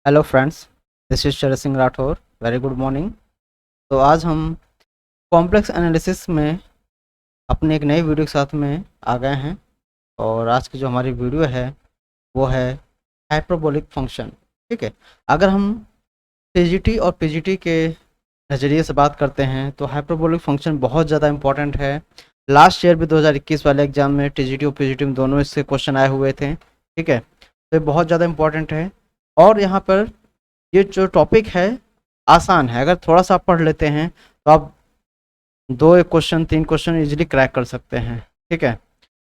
Hello friends, this is Sharad Singh Rathore. Very good morning. तो आज हम कॉम्प्लेक्स एनालिसिस में अपने एक नई वीडियो के साथ में आ गए हैं। और आज की जो हमारी वीडियो है वो है हाइपरबोलिक फंक्शन। ठीक है, अगर हम टीजीटी और पीजीटी के नज़रिए से बात करते हैं तो हाइपरबोलिक फंक्शन बहुत ज़्यादा इंपॉर्टेंट है। लास्ट ईयर भी 2021 वाले एग्जाम में टीजीटी और पीजीटी में दोनों इससे क्वेश्चन आए हुए थे। ठीक है, तो ये बहुत ज़्यादा इंपॉर्टेंट है। और यहाँ पर ये जो टॉपिक है आसान है, अगर थोड़ा सा आप पढ़ लेते हैं तो आप दो एक क्वेश्चन तीन क्वेश्चन इजीली क्रैक कर सकते हैं। ठीक है,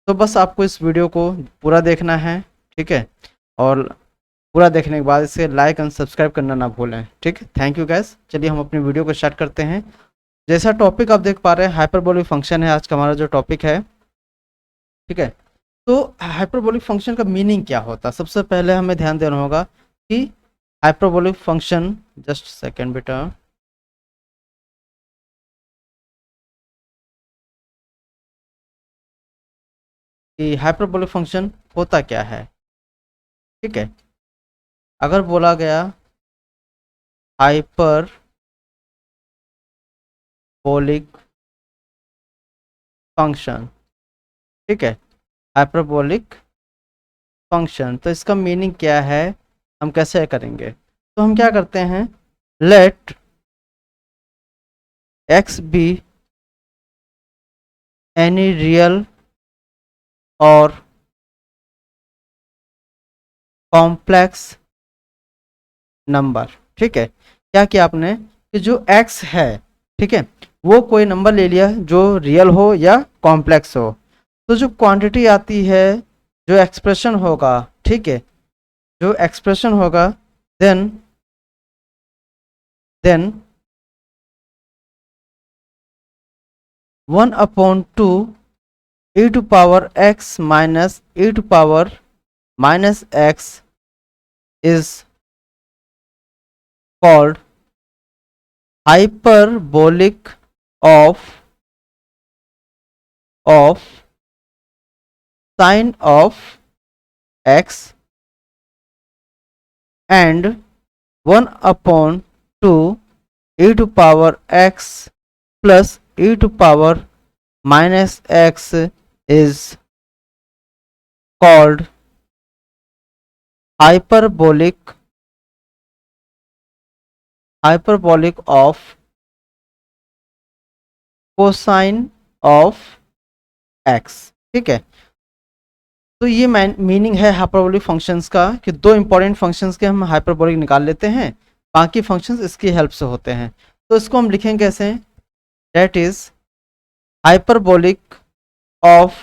तो बस आपको इस वीडियो को पूरा देखना है। ठीक है, और पूरा देखने के बाद इसे लाइक एंड सब्सक्राइब करना ना भूलें। ठीक है, थैंक यू गैस। चलिए हम अपनी वीडियो को स्टार्ट करते हैं। जैसा टॉपिक आप देख पा रहे हैं हाइपरबोलिक फंक्शन है आज का हमारा जो टॉपिक है। ठीक है, तो हाइपरबोलिक फंक्शन का मीनिंग क्या होता है सबसे पहले हमें ध्यान देना होगा कि हाइपरबोलिक फंक्शन, जस्ट सेकेंड बेटा, कि हाइपरबोलिक फंक्शन होता क्या है। ठीक है, अगर बोला गया हाइपरबोलिक फंक्शन, ठीक है, हाइपरबोलिक फंक्शन, तो इसका मीनिंग क्या है, हम कैसे करेंगे। तो हम क्या करते हैं, let x be any real और कॉम्प्लेक्स नंबर। ठीक है, क्या किया आपने कि जो x है, ठीक है, वो कोई नंबर ले लिया जो रियल हो या कॉम्प्लेक्स हो। तो जो क्वांटिटी आती है, जो एक्सप्रेशन होगा, ठीक है, जो एक्सप्रेशन होगा, then then 1/2 e to power x minus e to power minus x is called hyperbolic of sine of x and 1/2 e to power x plus e to power minus x is called hyperbolic of cosine of x। ठीक है, तो ये meaning है hyperbolic functions का कि दो important functions के हम हाइपरबोलिक निकाल लेते हैं, बाकी फंक्शंस इसकी हेल्प से होते हैं। तो इसको हम लिखेंगे कैसे, that is hyperbolic of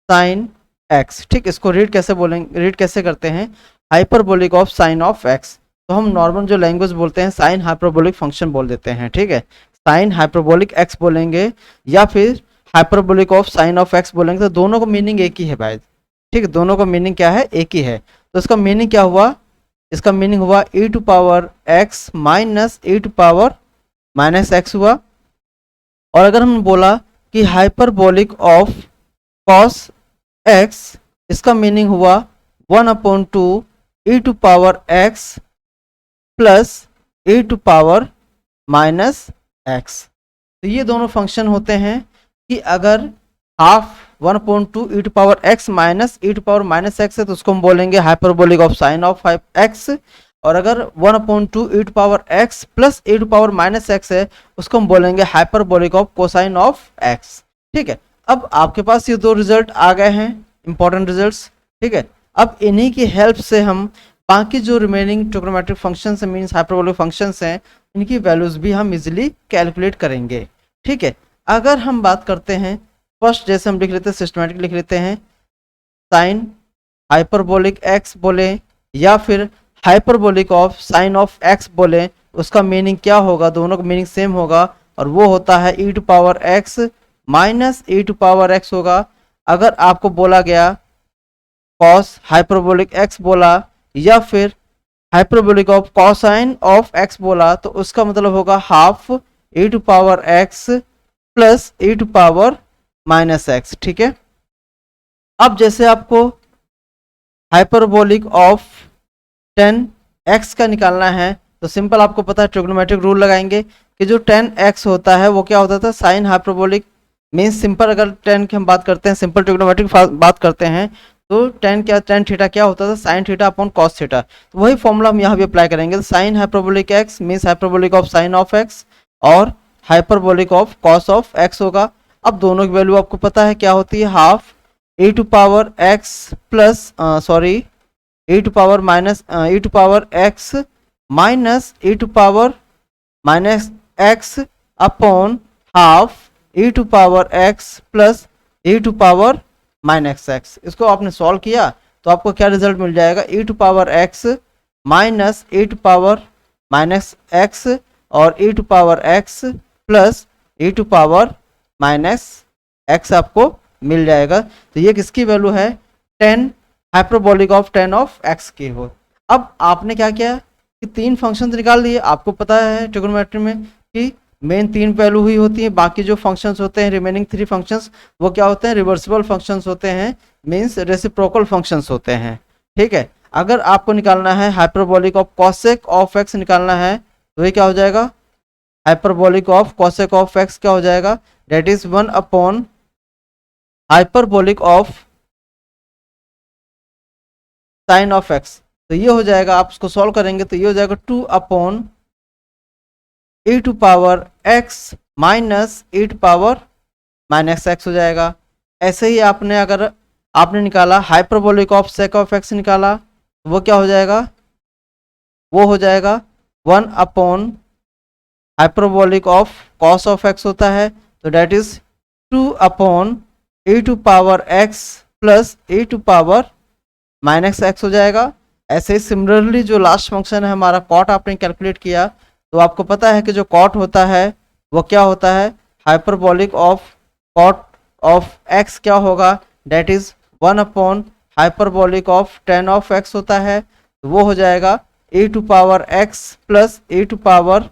sine x. ठीक, इसको रीड कैसे बोलेंगे, रीड कैसे करते हैं, hyperbolic of sine of x. तो हम नॉर्मल जो लैंग्वेज बोलते हैं साइन हाइपरबोलिक फंक्शन बोल देते हैं। ठीक है, साइन हाइपरबोलिक एक्स बोलेंगे या फिर hyperbolic of sine of x बोलेंगे, तो दोनों का मीनिंग एक ही है भाई। ठीक है, दोनों का मीनिंग क्या है, एक ही है। तो इसका मीनिंग क्या हुआ, इसका मीनिंग हुआ e to power x minus e to power minus x हुआ। और अगर हम बोला कि हाइपरबोलिक ऑफ कॉस x, इसका मीनिंग हुआ 1/2 e to power x plus e to power minus x। तो ये दोनों फंक्शन होते हैं कि अगर half 1/2 e to power x minus e to power minus x है तो उसको हम बोलेंगे hyperbolic of sine of x। और अगर 1/2 e to power x plus e to power minus x है उसको हम बोलेंगे hyperbolic of cosine of x। ठीक है, अब आपके पास ये दो रिजल्ट आ गए हैं, इंपॉर्टेंट रिजल्ट्स। ठीक है, अब इन्हीं की हेल्प से हम बाकी जो remaining trigonometric functions means hyperbolic functions हैं, इनकी वैल्यूज भी हम इजीली कैलकुलेट करेंगे। ठीक है, अगर हम बात करते हैं फर्स्ट, जैसे हम लिख लेते हैं सिस्टमेटिक लिख लेते हैं, साइन हाइपरबोलिक एक्स बोले या फिर hyperbolic of sine of x बोले, उसका मीनिंग क्या होगा, दोनों का मीनिंग सेम होगा और वो होता है e to power x minus e to power x होगा। अगर आपको बोला गया कॉस हाइपरबोलिक एक्स बोला या फिर hyperbolic of cosine of x बोला तो उसका मतलब होगा half e to power x plus e to power minus x. ठीक है, अब जैसे आपको हाइपरबोलिक ऑफ 10 x का निकालना है तो सिंपल आपको पता है ट्रिग्नोमेट्रिक रूल लगाएंगे कि जो tan x होता है वो क्या होता था साइन हाइपरबोलिक मीन्स सिंपल अगर tan की हम बात करते हैं सिंपल ट्रिग्नोमेट्रिक बात करते हैं तो tan थीटा क्या होता था sine theta upon cos theta. तो वही फॉर्मूला हम यहाँ भी अप्लाई करेंगे। तो sign hyperbolic x means hyperbolic of sine of x और hyperbolic of cos of x होगा। अब दोनों की वैल्यू आपको पता है क्या होती है half e to power x plus e to power minus e to power x minus e to power minus x upon half e to power x plus e to power minus x। इसको आपने solve किया तो आपको क्या result मिल जाएगा e to power x minus e to power minus x और e to power x plus e to power minus x आपको मिल जाएगा। तो ये किसकी वैल्यू है 10 हाइपरबोलिक ऑफ 10 ऑफ x की हो। अब आपने क्या किया कि तीन फंक्शंस निकाल दिए। आपको पता है ट्रिग्नोमेट्री में कि मेन तीन वैल्यू हुई होती है, बाकी जो फंक्शंस होते हैं रिमेनिंग थ्री फंक्शंस वो क्या होते हैं रिवर्सिबल फंक्शंस होते हैं मींस रेसिप्रोकल फंक्शंस होते हैं। ठीक है, अगर आपको निकालना है hyperbolic of cosec of x निकालना है तो ये क्या हो जाएगा hyperbolic of cosec of x क्या हो जाएगा that is 1 upon hyperbolic of sine of x। तो ये हो जाएगा आप उसको सॉल्व करेंगे तो ये हो जाएगा 2 upon e to power x minus e to power minus x हो जाएगा। ऐसे ही आपने अगर आपने निकाला hyperbolic of sec of x निकाला तो वो क्या हो जाएगा वो हो जाएगा 1 upon hyperbolic of cos of x होता है तो that is 2 upon e to power x plus e to power minus x हो जाएगा। ऐसे ही सिमिलरली जो लास्ट फंक्शन है हमारा कॉट आपने कैलकुलेट किया तो आपको पता है कि जो कॉट होता है वो क्या होता है hyperbolic of cot of x क्या होगा that is 1 upon hyperbolic of tan of x होता है तो वो हो जाएगा e to power x plus e to power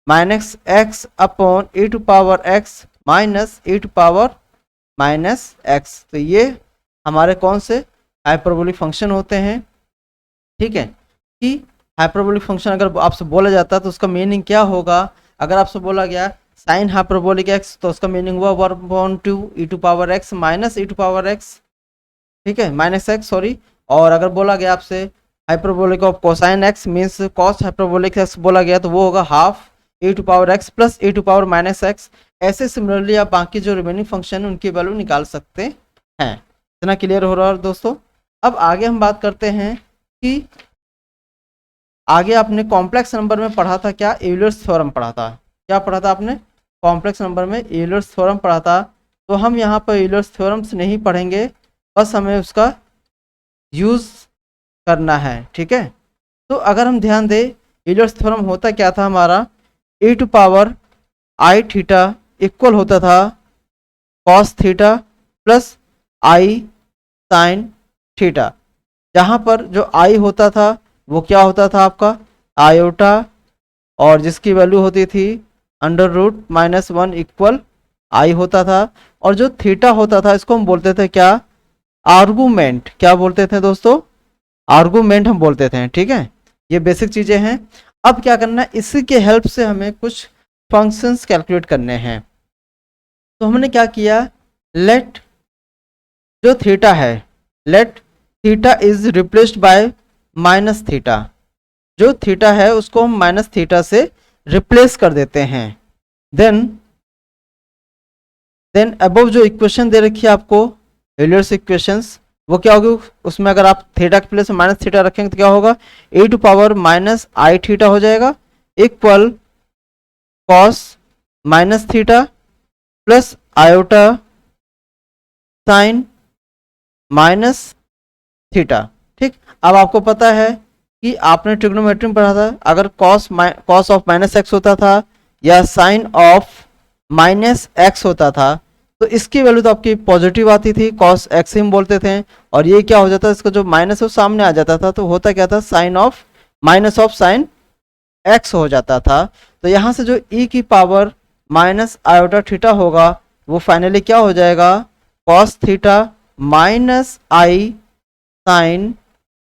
minus x upon e to power x minus e to power minus x। तो ये हमारे कौन से हाइपरबोलिक फंक्शन होते हैं। ठीक है कि हाइपरबोलिक फंक्शन अगर आपसे बोला जाता है तो उसका मीनिंग क्या होगा। अगर आपसे बोला गया साइन हाइपरबोलिक x तो उसका मीनिंग हुआ 1/2 e to power x minus e to power x। ठीक है माइनस x सॉरी। और अगर बोला गया आपसे hyperbolic of cosine x means cos hyperbolic x बोला गया तो वो होगा half e to power x plus e to power minus x। ऐसे सिमिलरली आप बाकी जो रिमेनिंग फंक्शन है उनकी वैल्यू निकाल सकते हैं। इतना क्लियर हो रहा है दोस्तों। अब आगे हम बात करते हैं कि आगे आपने कॉम्प्लेक्स नंबर में पढ़ा था क्या यूलर्स थ्योरम पढ़ा था। क्या पढ़ा था आपने कॉम्प्लेक्स नंबर में यूलर्स थ्योरम पढ़ा था। तो हम यहाँ पर यूलर्स थ्योरम्स नहीं पढ़ेंगे बस हमें उसका यूज़ करना है। ठीक है तो अगर हम ध्यान दें यूलर्स थ्योरम होता क्या था हमारा e to power i theta equal होता था cos theta plus i sine theta. जहाँ पर जो आई होता था वो क्या होता था आपका आयोटा और जिसकी वैल्यू होती थी अंडर रूट -1 इक्वल आई होता था। और जो थीटा होता था इसको हम बोलते थे क्या आर्गूमेंट। क्या बोलते थे दोस्तों आर्गूमेंट हम बोलते थे। ठीक है ये बेसिक चीज़ें हैं। अब क्या करना है इसी के हेल्प से हमें कुछ फंक्शंस कैलकुलेट करने हैं। तो हमने क्या किया लेट जो थीटा है let theta is replaced by minus theta. जो थीटा है उसको हम माइनस थीटा से रिप्लेस कर देते हैं। देन अबव जो इक्वेशन दे रखी है आपको यूलर्स इक्वेशंस वो क्या होगी उसमें अगर आप थीटा के प्लेस में माइनस थीटा रखेंगे तो क्या होगा e to power minus i theta हो जाएगा equal cos minus theta plus iota sine minus theta. ठीक अब आपको पता है कि आपने ट्रिग्नोमेट्री में पढ़ा था अगर कॉस ऑफ माइनस एक्स होता था या साइन ऑफ माइनस एक्स होता था तो इसकी वैल्यू तो आपकी पॉजिटिव आती थी कॉस एक्स ही हम बोलते थे। और ये क्या हो जाता है इसका जो माइनस है वो सामने आ जाता था तो होता क्या था sine of minus of sine x हो जाता था। तो यहाँ से जो e की पावर माइनस आयोटा थीटा होगा वो फाइनली क्या हो जाएगा कॉस थीटा माइनस आई साइन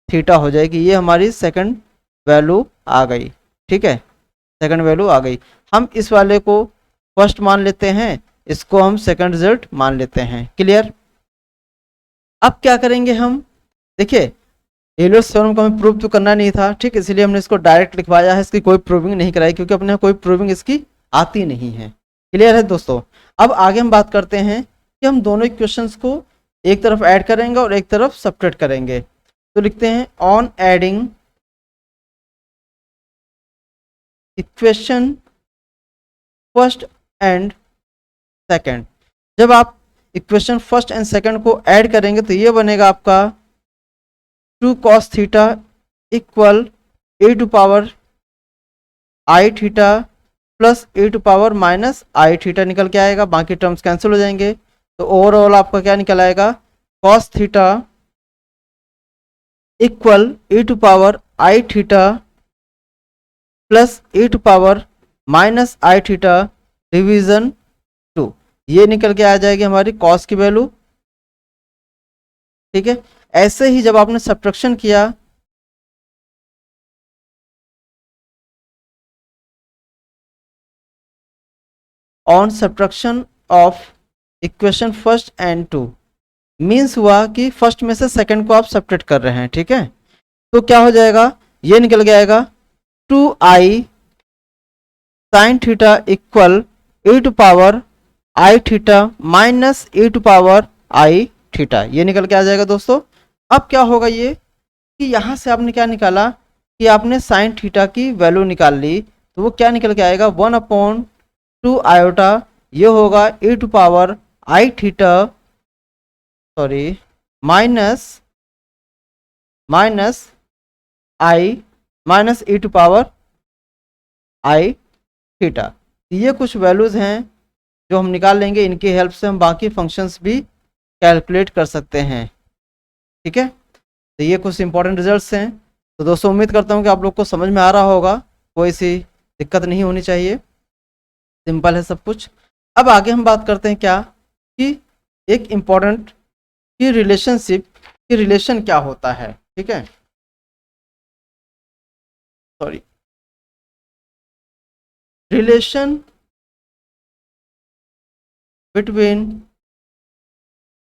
थीटा हो जाएगी। ये हमारी सेकंड वैल्यू आ गई, ठीक है, सेकंड वैल्यू आ गई। हम इस वाले को फर्स्ट मान लेते हैं, इसको हम सेकंड रिजल्ट मान लेते हैं। क्लियर? अब क्या करेंगे हम, देखिए टेलर्स थ्योरम को हमें प्रूव तो करना नहीं था, ठीक, इसलिए हमने इसको डायरेक्ट लिखवाया है, इसकी कोई प्रूविंग नहीं कराई क्योंकि अपने कोई प्रूविंग इसकी आती नहीं है। क्लियर है दोस्तों? अब आगे हम बात करते हैं कि हम दोनों इक्वेशंस को एक तरफ ऐड करेंगे और एक तरफ सब्ट्रैक्ट करेंगे। तो लिखते हैं on adding equation first and second. जब आप इक्वेशन फर्स्ट एंड सेकंड को ऐड करेंगे तो ये बनेगा आपका 2 cos theta equal a to power i theta plus a to power minus i theta निकल के आएगा, बाकी टर्म्स कैंसिल हो जाएंगे। तो ओवरऑल आपका क्या निकल आएगा, cos theta equal a to power i theta plus a to power minus i theta division 2, ये निकल के आ जाएगी हमारी cos की वैल्यू। ठीक है, ऐसे ही जब आपने सब्ट्रैक्शन किया on subtraction of equation first and 2 means हुआ कि फर्स्ट में से सेकंड को आप सब्ट्रैक्ट कर रहे हैं, ठीक है, तो क्या हो जाएगा, ये निकल के आएगा 2i sine theta equal a to power i theta minus a to power i theta, ये निकल के आ जाएगा दोस्तों। अब क्या होगा ये कि यहाँ से आपने क्या निकाला कि आपने साइन थीटा की वैल्यू निकाल ली, तो वो क्या निकल के आएगा 1/2 आयोटा, ये होगा a to power i theta sorry minus i minus a to power i theta. ये कुछ वैल्यूज़ हैं जो हम निकाल लेंगे, इनकी हेल्प से हम बाकी फंक्शंस भी कैलकुलेट कर सकते हैं। ठीक है, तो ये कुछ इंपॉर्टेंट रिजल्ट्स हैं। तो दोस्तों उम्मीद करता हूँ कि आप लोग को समझ में आ रहा होगा, कोई सी दिक्कत नहीं होनी चाहिए, सिंपल है सब कुछ। अब आगे हम बात करते हैं क्या कि एक इम्पॉर्टेंट कि रिलेशनशिप की रिलेशन क्या होता है। ठीक है, sorry, relation between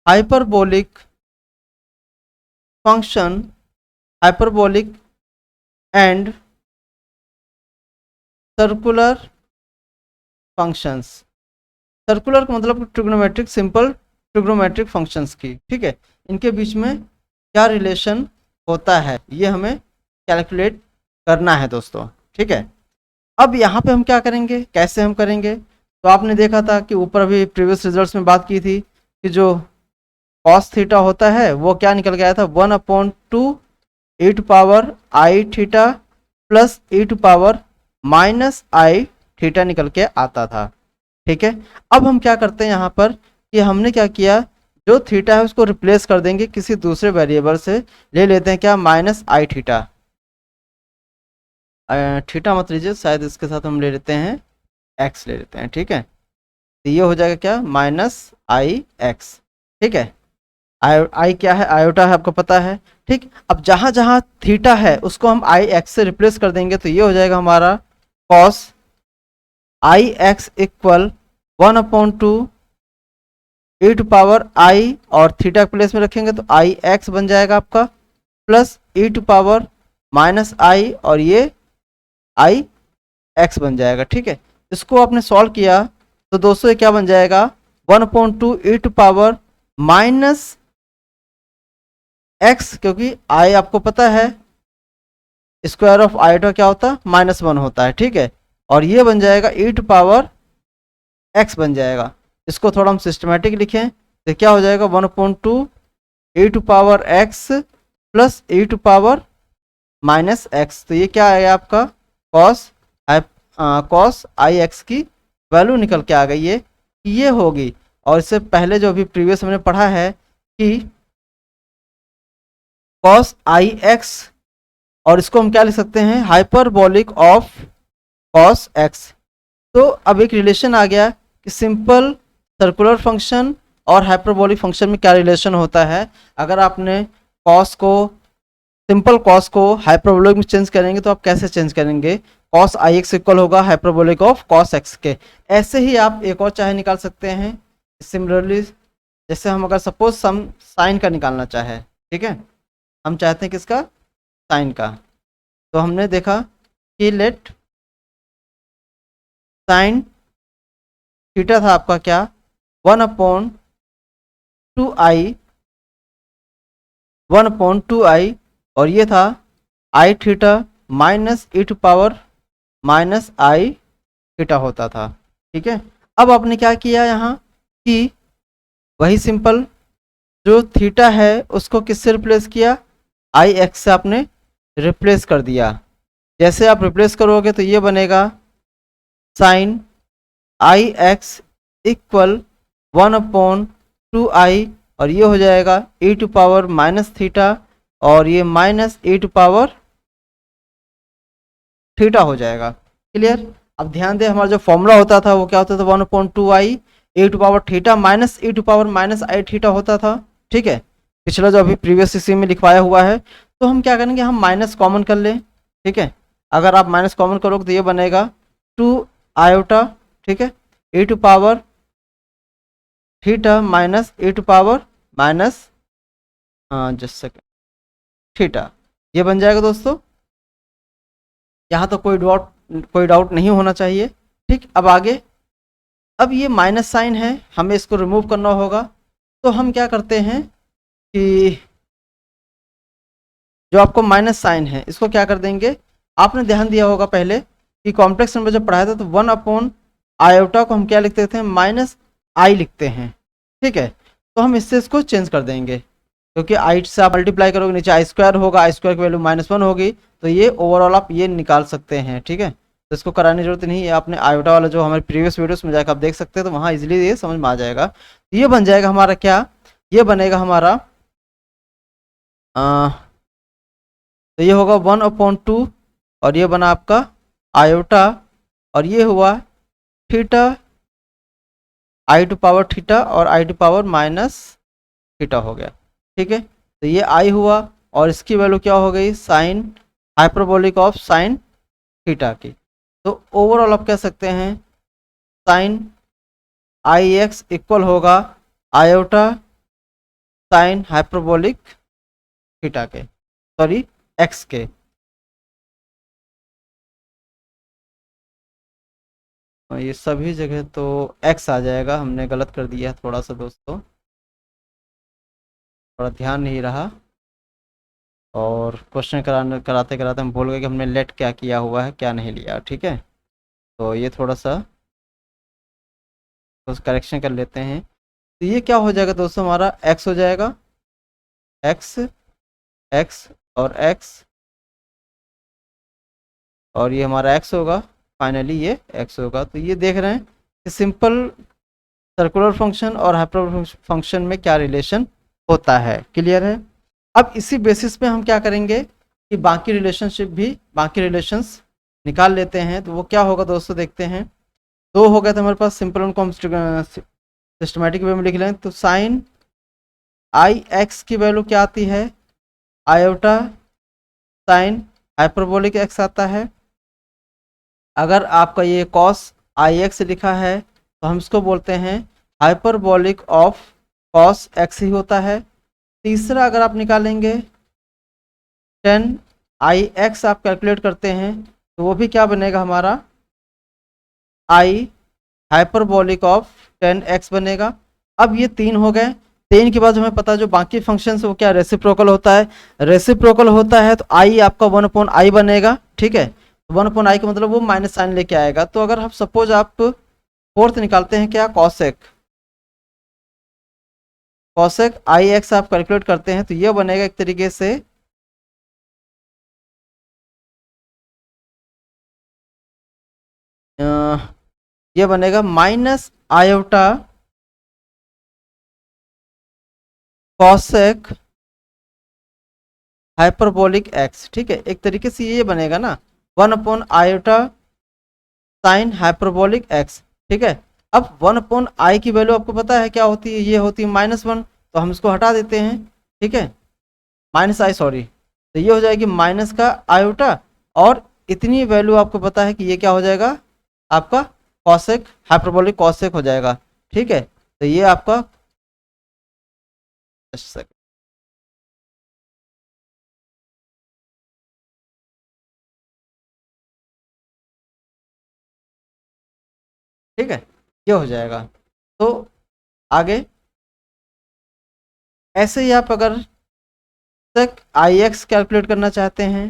hyperbolic function hyperbolic and circular functions. Circular का मतलब ट्रिग्नोमेट्रिक, सिंपल ट्रिग्नोमेट्रिक फंक्शंस की, ठीक है, इनके बीच में क्या रिलेशन होता है ये हमें कैलकुलेट करना है दोस्तों। ठीक है, अब यहाँ पे हम क्या करेंगे, कैसे हम करेंगे, तो आपने देखा था कि ऊपर अभी प्रीवियस रिजल्ट्स में बात की थी कि जो cos थीटा होता है वो क्या निकल गया था 1/2 a to power i theta plus a to power minus i theta निकल के आता था। ठीक है, अब हम क्या करते हैं यहाँ पर कि हमने क्या किया, जो थीटा है उसको रिप्लेस कर देंगे किसी दूसरे वेरिएबल से, ले लेते हैं क्या माइनस आई थीटा, थीटा मत लीजिए, शायद इसके साथ हम ले लेते हैं एक्स ले लेते हैं। ठीक है, तो ये हो जाएगा क्या माइनस आई एक्स। ठीक है, आई क्या है, आयोटा है, आपको पता है। ठीक, अब जहाँ जहाँ थीटा है उसको हम आई एक्स से रिप्लेस कर देंगे, तो ये हो जाएगा हमारा cos i x equal 1/2 a to power i, और थीटा प्लेस में रखेंगे तो आई एक्स बन जाएगा आपका, plus a to power minus i, और ये आई एक्स बन जाएगा। ठीक है, इसको आपने सॉल्व किया तो दोस्तों ये क्या बन जाएगा 1/2 a to power minus x, क्योंकि आई आपको पता है स्क्वायर ऑफ आयोटा क्या होता है -1 होता है। ठीक है, और ये बन जाएगा ए टू पावर एक्स बन जाएगा। इसको थोड़ा हम सिस्टमेटिक लिखें तो क्या हो जाएगा 1/2 a to power x plus a to power minus x, तो ये क्या आएगा आपका कॉस आई एक्स की वैल्यू निकल के आ गई है, ये होगी। और इससे पहले जो अभी प्रीवियस हमने पढ़ा है कि cos आई एक्स, और इसको हम क्या लिख सकते हैं हाइपरबोलिक ऑफ cos एक्स। तो अब एक रिलेशन आ गया कि सिंपल सर्कुलर फंक्शन और हाइपरबोलिक फंक्शन में क्या रिलेशन होता है। अगर आपने cos को सिंपल कॉस को हाइपरबोलिक में चेंज करेंगे तो आप कैसे चेंज करेंगे, कॉस आई एक्स इक्वल होगा हाइपरबोलिक ऑफ कॉस एक्स के। ऐसे ही आप एक और चाहे निकाल सकते हैं सिमिलरली, जैसे हम अगर सपोज हम साइन का निकालना चाहे, ठीक है, हम चाहते हैं किसका, साइन का, तो हमने देखा कि लेट साइन थीटा था आपका क्या, 1/2i, 1/2i, और ये था i theta minus e to power minus i theta होता था, ठीक है। अब आपने क्या किया यहाँ कि वही सिंपल जो थीटा है उसको किससे रिप्लेस किया, आई एक्स से आपने रिप्लेस कर दिया। जैसे आप रिप्लेस करोगे तो ये बनेगा साइन आई एक्स इक्वल 1/2i, और ये हो जाएगा e to power minus theta, और ये minus e to power theta हो जाएगा। क्लियर। अब ध्यान दें हमारा जो फॉर्मूला होता था वो क्या होता था, 1/2i e to power theta minus e to power minus i theta होता था, ठीक है। पिछला जो अभी प्रीवियस इसी में लिखवाया हुआ है, तो हम क्या करेंगे, हम माइनस कॉमन कर लें, ठीक है। अगर आप माइनस कॉमन करोगे तो ये बनेगा 2 आयोटा, ठीक है, e to power theta minus e to power minus just second theta, ये बन जाएगा दोस्तों। यहाँ तो कोई डाउट नहीं होना चाहिए, ठीक। अब आगे, अब ये माइनस साइन है, हमें इसको रिमूव करना होगा, तो हम क्या करते हैं कि जो आपको माइनस साइन है इसको क्या कर देंगे, आपने ध्यान दिया होगा पहले कि कॉम्प्लेक्स नंबर जब पढ़ाया था तो 1/आयोटा को हम क्या लिखते थे, माइनस आई लिखते हैं, ठीक है। तो हम इससे इसको चेंज कर देंगे, क्योंकि आई से आप मल्टीप्लाई करोगे नीचे आई स्क्वायर होगा, आई स्क्वायर की वैल्यू -1 होगी, तो ये ओवरऑल आप ये निकाल सकते हैं, ठीक है। तो इसको कराने की जरूरत नहीं है, आपने आयोटा वाला जो हमारे प्रीवियस वीडियोस में जाकर आप देख सकते हैं, तो वहाँ इजीली ये समझ में आ जाएगा। तो ये बन जाएगा हमारा क्या, ये बनेगा हमारा तो ये होगा 1/2, और ये बना आपका आयोटा, और ये हुआ theta i to power theta और i to power minus theta हो गया, ठीक है। तो ये आई हुआ, और इसकी वैल्यू क्या हो गई, sine hyperbolic of sine theta की। तो ओवरऑल आप कह सकते हैं साइन आई एक्स इक्वल होगा आयोटा साइन हाइपरबोलिक थीटा के, सॉरी एक्स के। ये सभी जगह तो एक्स आ जाएगा, हमने गलत कर दिया है थोड़ा सा दोस्तों, थोड़ा ध्यान नहीं रहा, और क्वेश्चन कराते कराते हम भूल गए कि हमने लेट क्या किया हुआ है, क्या नहीं लिया, ठीक है। तो ये थोड़ा सा तो करेक्शन कर लेते हैं। तो ये क्या हो जाएगा दोस्तों, हमारा एक्स हो जाएगा, एक्स एक्स और एक्स, और ये हमारा एक्स होगा, फाइनली ये एक्स होगा। तो ये देख रहे हैं कि सिंपल सर्कुलर फंक्शन और हाइपरबोलिक फंक्शन में क्या रिलेशन होता है। क्लियर है। अब इसी बेसिस पे हम क्या करेंगे कि बाकी रिलेशंस निकाल लेते हैं। तो वो क्या होगा दोस्तों, देखते हैं। दो हो गए थे हमारे पास, सिंपल उनको हम सिस्टमेटिक वे में लिख लें। तो साइन आई एक्स की वैल्यू क्या आती है, आयोटा साइन हाइपरबोलिक एक्स आता है। अगर आपका ये कॉस आई एक्स लिखा है तो हम इसको बोलते हैं हाइपरबोलिक ऑफ कॉस एक्स ही होता है। तीसरा अगर आप निकालेंगे 10 आई एक्स आप कैलकुलेट करते हैं तो वो भी क्या बनेगा हमारा, आई हाइपरबोलिक ऑफ 10x बनेगा। अब ये 3 हो गए। 3 के बाद हमें पता है जो बाकी फंक्शन है वो क्या रेसिप्रोकल होता है। रेसिप्रोकल होता है तो आई आपका 1/i बनेगा, ठीक है। 1/i का मतलब वो माइनस साइन लेके आएगा। तो अगर हम सपोज आप फोर्थ निकालते हैं क्या, कॉसेक आई एक्स आप कैलकुलेट करते हैं तो ये बनेगा एक तरीके से ये बनेगा minus iota cosec hyperbolic x, ठीक है। एक तरीके से ये बनेगा ना 1/आयोटा साइन हाइपरबोलिक एक्स, ठीक है। अब 1/i की वैल्यू आपको पता है क्या होती है, ये होती है -1, तो हम इसको हटा देते हैं, ठीक है। -i सॉरी, तो ये हो जाएगी माइनस का आयोटा, और इतनी वैल्यू आपको पता है कि ये क्या हो जाएगा, आपका कॉसेक, हाइपरबोलिक कॉसेक हो जाएगा। ठीक है, तो ये आपका ठीक है, ये हो जाएगा। तो आगे ऐसे ही आप अगर सेक आई एक्स कैलकुलेट करना चाहते हैं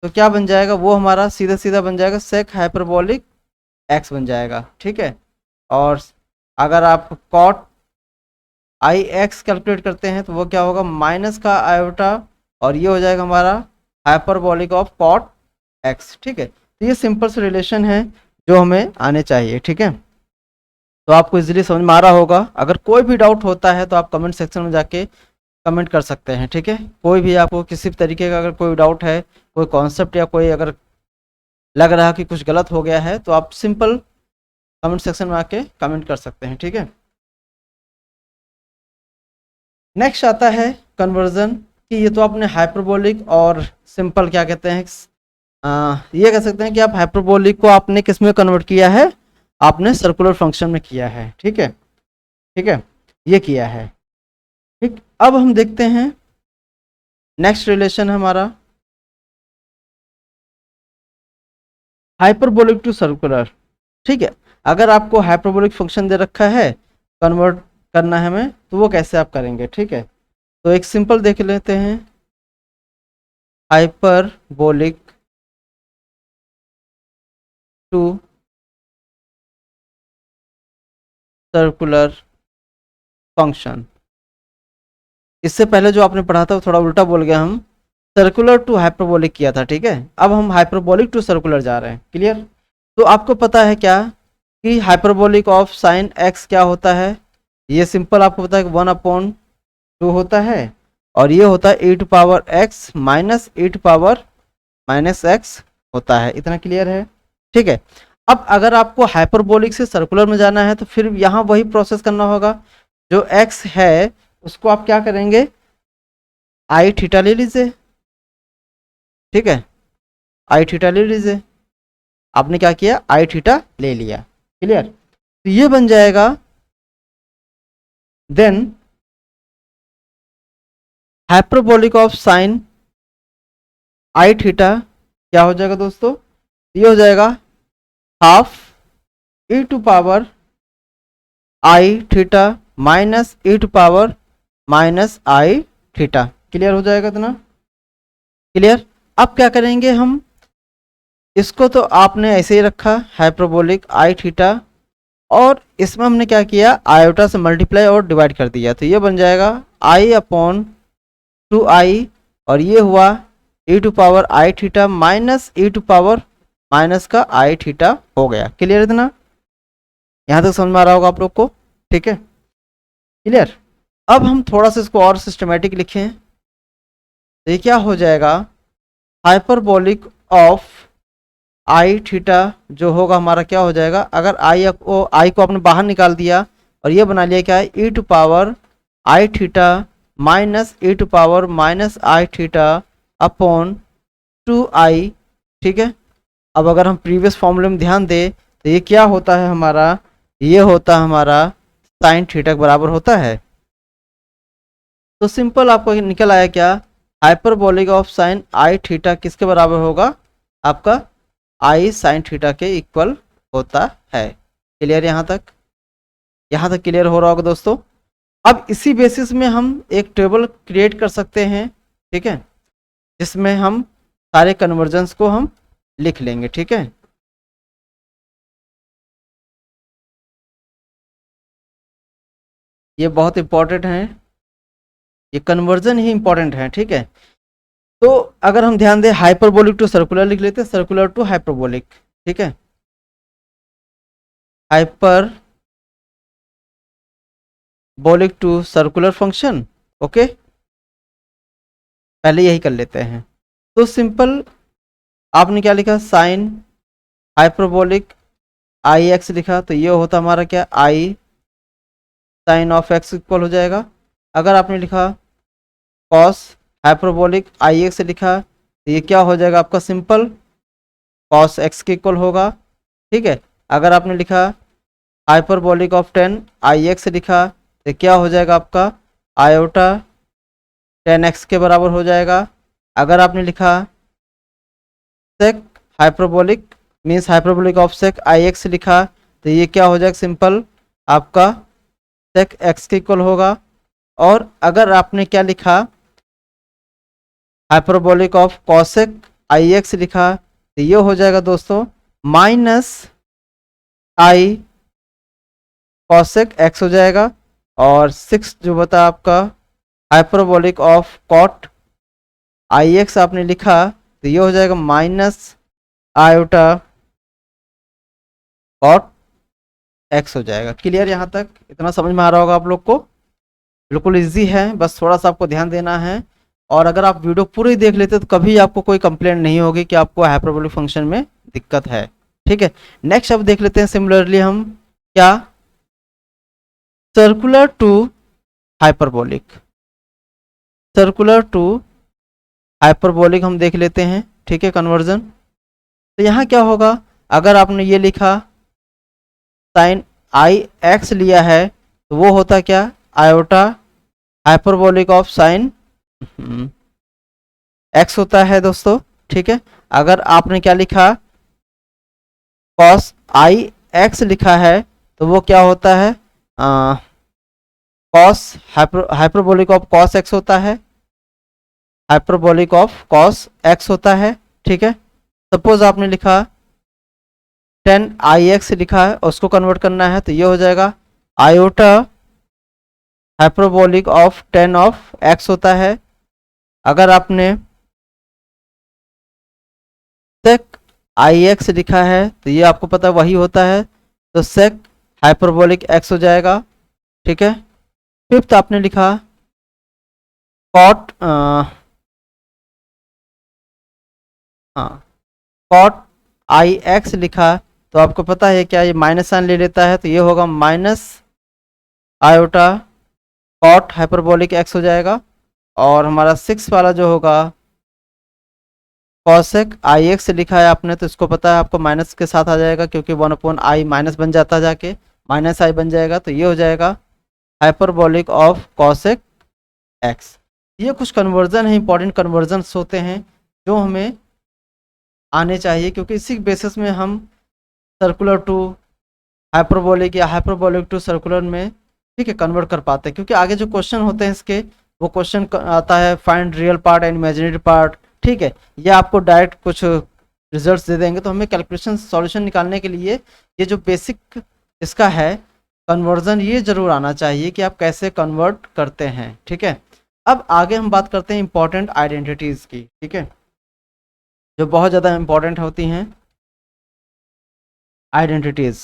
तो क्या बन जाएगा, वो हमारा सीधा सीधा बन जाएगा सेक हाइपरबोलिक एक्स बन जाएगा। ठीक है, और अगर आप कॉट आई एक्स कैलकुलेट करते हैं तो वो क्या होगा, माइनस का आयोटा, और ये हो जाएगा हमारा हाइपरबोलिक ऑफ कॉट एक्स। ठीक है, तो ये सिंपल से रिलेशन है जो हमें आने चाहिए। ठीक है, तो आपको इजीली समझ में आ रहा होगा। अगर कोई भी डाउट होता है तो आप कमेंट सेक्शन में जाके कमेंट कर सकते हैं। ठीक है, कोई भी आपको किसी भी तरीके का अगर कोई डाउट है, कोई कॉन्सेप्ट या कोई अगर लग रहा है कि कुछ गलत हो गया है, तो आप सिंपल कमेंट सेक्शन में आके कमेंट कर सकते हैं। ठीक है, नेक्स्ट आता है कन्वर्जन, कि ये तो आपने हाइपरबोलिक और सिंपल क्या कहते हैं, ये कह सकते हैं कि आप हाइपरबोलिक को आपने किस में कन्वर्ट किया है, आपने सर्कुलर फंक्शन में किया है। ठीक है, ठीक है, ये किया है। ठीक, अब हम देखते हैं नेक्स्ट रिलेशन हमारा हाइपरबोलिक टू सर्कुलर। ठीक है, अगर आपको हाइपरबोलिक फंक्शन दे रखा है, कन्वर्ट करना है हमें, तो वो कैसे आप करेंगे। ठीक है, तो एक सिंपल देख लेते हैं, हाइपरबोलिक टू सर्कुलर फंक्शन। इससे पहले जो आपने पढ़ा था वो थोड़ा उल्टा बोल गया, हम सर्कुलर टू हाइपरबोलिक किया था। ठीक है, अब हम हाइपरबोलिक टू सर्कुलर जा रहे हैं। क्लियर, तो आपको पता है क्या कि हाइपरबोलिक ऑफ साइन एक्स क्या होता है, ये सिंपल आपको पता है कि 1/2 होता है, और ये होता है e to power x minus e to power minus x होता है। इतना क्लियर है। ठीक है, अब अगर आपको हाइपरबोलिक से सर्कुलर में जाना है तो फिर यहाँ वही प्रोसेस करना होगा, जो x है उसको आप क्या करेंगे, आई थीटा ले लीजिए। ठीक है, आई थीटा ले लीजिए, आपने क्या किया, आई थीटा ले लिया। क्लियर, तो ये बन जाएगा, then hyperbolic of sine i theta क्या हो जाएगा दोस्तों, ये हो जाएगा half e to power i theta minus e to power minus i theta. Clear हो जाएगा इतना। क्लियर, अब क्या करेंगे हम, इसको तो आपने ऐसे ही रखा हाइपरबोलिक आई थीटा, और इसमें हमने क्या किया, आयोटा से मल्टीप्लाई और डिवाइड कर दिया, तो ये बन जाएगा आई अपॉन 2i, और ये हुआ e to power i theta minus e to power minus का आई थीटा हो गया। क्लियर इतना, यहाँ तक समझ में आ रहा होगा आप लोग को। ठीक है, क्लियर। अब हम थोड़ा सा इसको और सिस्टमेटिक लिखें, तो ये क्या हो जाएगा, हाइपरबोलिक ऑफ आई थीटा जो होगा हमारा क्या हो जाएगा, अगर आई को आपने बाहर निकाल दिया और ये बना लिया क्या है, e to power i theta minus e to power minus i theta upon 2i। ठीक है, अब अगर हम प्रीवियस फॉर्मूले में ध्यान दें तो ये क्या होता है हमारा, ये होता है हमारा साइन थीटा के बराबर होता है। तो सिंपल आपको निकल आया क्या, hyperbolic of sine i theta किसके बराबर होगा, आपका आई साइन थीटा के इक्वल होता है। क्लियर, यहाँ तक क्लियर हो रहा होगा दोस्तों। अब इसी बेसिस में हम एक टेबल क्रिएट कर सकते हैं। ठीक है, जिसमें हम सारे कन्वर्जन्स को हम लिख लेंगे। ठीक है, ये बहुत इंपॉर्टेंट है, ये कन्वर्जन ही इंपॉर्टेंट है। ठीक है, तो अगर हम ध्यान दें, हाइपरबोलिक टू सर्कुलर लिख लेते हैं, सर्कुलर टू हाइपरबोलिक। ठीक है, hyperbolic to circular function. Okay, पहले यही कर लेते हैं। तो सिंपल आपने क्या लिखा, साइन हाइपरबोलिक आई एक्स लिखा, तो ये होता हमारा क्या, आई साइन ऑफ एक्स इक्वल हो जाएगा। अगर आपने लिखा कॉस हाइपरबोलिक आई एक्स लिखा तो ये क्या हो जाएगा आपका सिंपल कॉस एक्स के इक्वल होगा। ठीक है, अगर आपने लिखा हाइपरबोलिक ऑफ 10 आई एक्स लिखा तो क्या हो जाएगा आपका आयोटा 10x के बराबर हो जाएगा। अगर आपने लिखा sec hyperbolic means hyperbolic of sec i x लिखा तो ये क्या हो जाएगा सिंपल आपका सेक एक्स के इक्वल होगा। और अगर आपने क्या लिखा hyperbolic of cosec I x लिखा तो ये हो जाएगा दोस्तों माइनस आई कॉसेक एक्स हो जाएगा। और 6 जो बता आपका hyperbolic of cot i x आपने लिखा तो ये हो जाएगा माइनस आयोटा कॉट एक्स हो जाएगा। क्लियर, यहाँ तक इतना समझ में आ रहा होगा आप लोग को। बिल्कुल इजी है, बस थोड़ा सा आपको ध्यान देना है। और अगर आप वीडियो पूरी देख लेते तो कभी आपको कोई कंप्लेंट नहीं होगी कि आपको हाइपरबोलिक फंक्शन में दिक्कत है। ठीक है, नेक्स्ट अब देख लेते हैं सिमिलरली हम क्या circular to hyperbolic. Circular to hyperbolic हम देख लेते हैं। ठीक है, कन्वर्जन। तो यहाँ क्या होगा अगर आपने ये लिखा साइन आई एक्स लिया है तो वो होता क्या iota hyperbolic of sine x होता है दोस्तों। ठीक है, अगर आपने क्या लिखा कॉस आई एक्स लिखा है तो वो क्या होता है cos hyperbolic of cos x होता है, हाइपरबोलिक ऑफ कॉस एक्स होता है। ठीक है, सपोज आपने लिखा 10 आई एक्स लिखा है और उसको कन्वर्ट करना है तो ये हो जाएगा iota hyperbolic of 10 of x होता है। अगर आपने सेक आई एक्स लिखा है तो ये आपको पता वही होता है तो सेक हाइपरबोलिक एक्स हो जाएगा। ठीक है, फिफ्थ आपने लिखा कॉट कॉट आई एक्स लिखा तो आपको पता है क्या ये माइनस साइन ले लेता है तो ये होगा minus iota cot hyperbolic x हो जाएगा। और हमारा 6 वाला जो होगा कॉसेक आई एक्स लिखा है आपने तो इसको पता है आपको माइनस के साथ आ जाएगा क्योंकि 1/i माइनस बन जाता है जाके माइनस आई बन जाएगा तो ये हो जाएगा हाइपरबोलिक ऑफ कॉसेक एक्स। ये कुछ कन्वर्जन है, इंपॉर्टेंट कन्वर्जन्स होते हैं जो हमें आने चाहिए क्योंकि इसी बेसिस में हम सर्कुलर टू हाइपरबोलिक या हाइपरबोलिक टू सर्कुलर में ठीक है कन्वर्ट कर पाते हैं। क्योंकि आगे जो क्वेश्चन होते हैं इसके वो क्वेश्चन आता है find real part and imaginary part. ठीक है, ये आपको डायरेक्ट कुछ रिजल्ट्स दे देंगे तो हमें कैलकुलेशन सॉल्यूशन निकालने के लिए ये जो बेसिक इसका है कन्वर्जन ये जरूर आना चाहिए कि आप कैसे कन्वर्ट करते हैं। ठीक है, अब आगे हम बात करते हैं इंपॉर्टेंट आइडेंटिटीज़ की। ठीक है, जो बहुत ज़्यादा इंपॉर्टेंट होती हैं identities.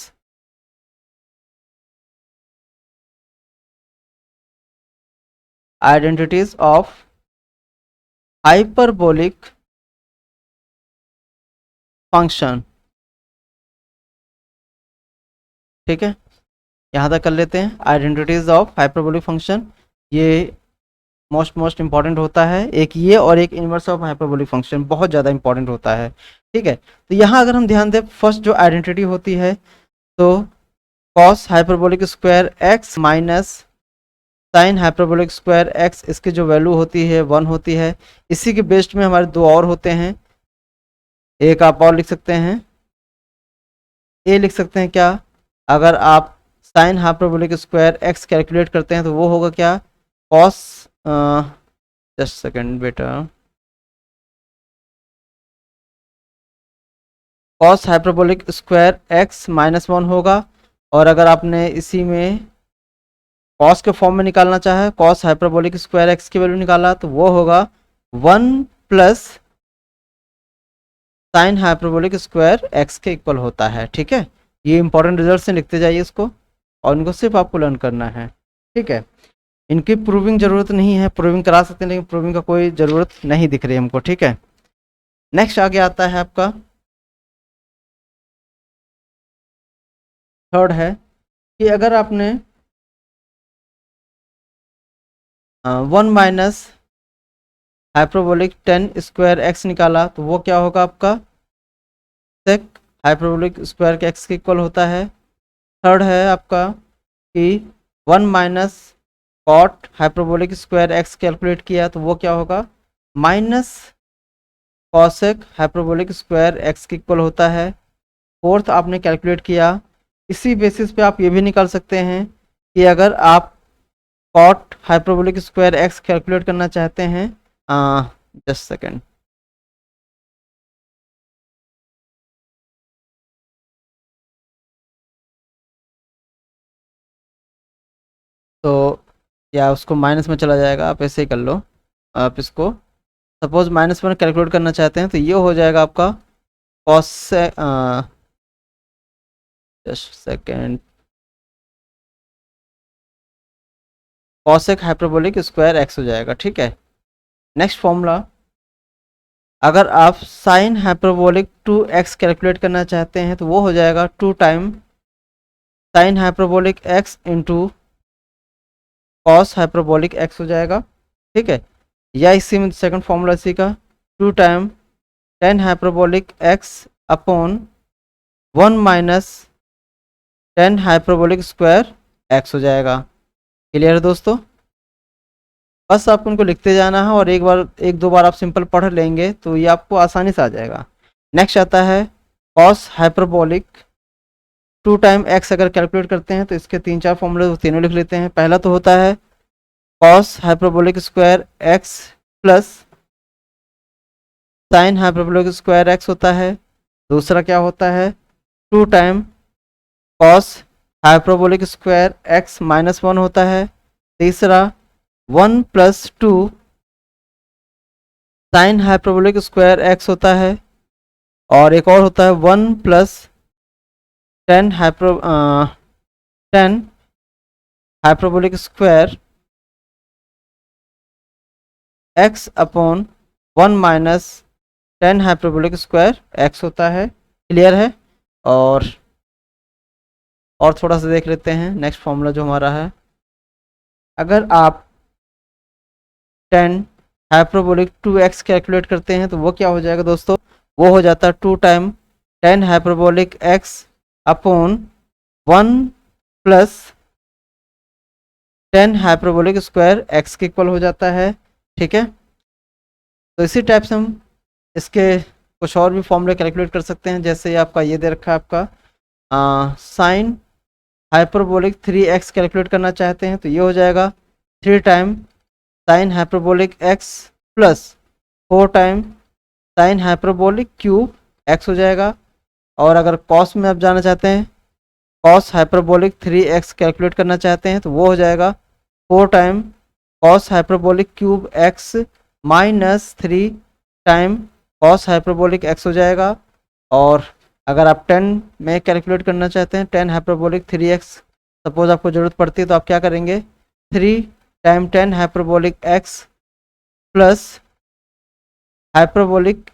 Identities of hyperbolic function. ठीक है, यहाँ तक कर लेते हैं आइडेंटिटीज ऑफ हाइपरबोलिक फंक्शन। ये मोस्ट इंपॉर्टेंट होता है, एक ये और एक इनवर्स ऑफ हाइपरबोलिक फंक्शन बहुत ज़्यादा इंपॉर्टेंट होता है। ठीक है, तो यहाँ अगर हम ध्यान दें फर्स्ट जो आइडेंटिटी होती है तो cos hyperbolic square x minus sine hyperbolic square x इसकी जो वैल्यू होती है 1 होती है। इसी के बेस्ड में हमारे दो और होते हैं, एक आप और लिख सकते हैं, ए लिख सकते हैं क्या अगर आप sine hyperbolic square x calculate करते हैं तो वो होगा क्या कॉस जस्ट सेकेंड बेटा कॉस हाइपरबोलिक स्क्वायर एक्स -1 होगा। और अगर आपने इसी में कॉस के फॉर्म में निकालना चाहे कॉस हाइपरबोलिक स्क्वायर एक्स की वैल्यू निकाला तो वो होगा 1 plus sine hyperbolic square x के इक्वल होता है। ठीक है, ये इंपॉर्टेंट रिजल्ट से लिखते जाइए इसको और इनको सिर्फ आपको लर्न करना है। ठीक है, इनकी प्रूविंग ज़रूरत नहीं है, प्रूविंग करा सकते हैं लेकिन प्रूविंग का कोई ज़रूरत नहीं दिख रही हमको। ठीक है, नेक्स्ट आगे आता है आपका थर्ड है कि अगर आपने 1 minus hyperbolic tan square x निकाला तो वो क्या होगा आपका सेक हाइपरबोलिक स्क्वायर के एक्स के इक्वल होता है। थर्ड है आपका कि 1 minus cot hyperbolic square x calculate किया तो वो क्या होगा minus cosec hyperbolic square x के इक्वल होता है। फोर्थ आपने कैलकुलेट किया। इसी बेसिस पे आप ये भी निकाल सकते हैं कि अगर आप cot hyperbolic square x calculate करना चाहते हैं, जस्ट सेकेंड, तो या उसको माइनस में चला जाएगा, आप ऐसे ही कर लो। आप इसको सपोज माइनस में कैलकुलेट करना चाहते हैं तो ये हो जाएगा आपका कॉस से just second cosec hyperbolic square x हो जाएगा। ठीक है, नेक्स्ट फॉर्मूला, अगर आप साइन हाइपरबोलिक 2x कैलकुलेट करना चाहते हैं तो वो हो जाएगा 2 time sign hyperbolic x into cos hyperbolic x हो जाएगा। ठीक है, या इसी में सेकंड फॉर्मूला इसी का 2 time tan hyperbolic x upon 1 minus tan hyperbolic square x हो जाएगा। क्लियर है दोस्तों? बस आप उनको लिखते जाना है और एक दो बार आप सिंपल पढ़ लेंगे तो ये आपको आसानी से आ जाएगा। नेक्स्ट आता है कॉस हाइपरबोलिक 2 टाइम x अगर कैलकुलेट करते हैं तो इसके 3-4 फॉर्मूले वो तीनों लिख लेते हैं। पहला तो होता है cos hyperbolic square x plus sine hyperbolic square x होता है। दूसरा क्या होता है 2 time cos hyperbolic square x minus 1 होता है। तीसरा 1 plus 2 sine hyperbolic square x होता है। और एक और होता है 1 plus tan hyperbolic square x upon 1 minus tan hyperbolic square x होता है। क्लियर है? और थोड़ा सा देख लेते हैं नेक्स्ट फॉर्मूला जो हमारा है, अगर आप 10 हाइपरबोलिक 2x कैलकुलेट करते हैं तो वो क्या हो जाएगा दोस्तों, वो हो जाता है 2 time 10 hyperbolic x upon 1 plus 10 hyperbolic square x के इक्वल हो जाता है। ठीक है, तो इसी टाइप से हम इसके कुछ और भी फॉर्मूले कैलकुलेट कर सकते हैं। जैसे आपका ये दे रखा है आपका साइन हाइपरबोलिक 3x कैलकुलेट करना चाहते हैं तो ये हो जाएगा 3 time sign hyperbolic x plus 4 time sine hyperbolic cube x हो जाएगा। और अगर कॉस में आप जाना चाहते हैं, कॉस हाइपरबोलिक 3x कैलकुलेट करना चाहते हैं तो वो हो जाएगा 4 time cos hyperbolic cube x minus 3 time cos hyperbolic x हो जाएगा। और अगर आप 10 में कैलकुलेट करना चाहते हैं 10 हाइपरबोलिक 3x सपोज आपको ज़रूरत पड़ती है तो आप क्या करेंगे 3 time 10 hyperbolic x plus hyperbolic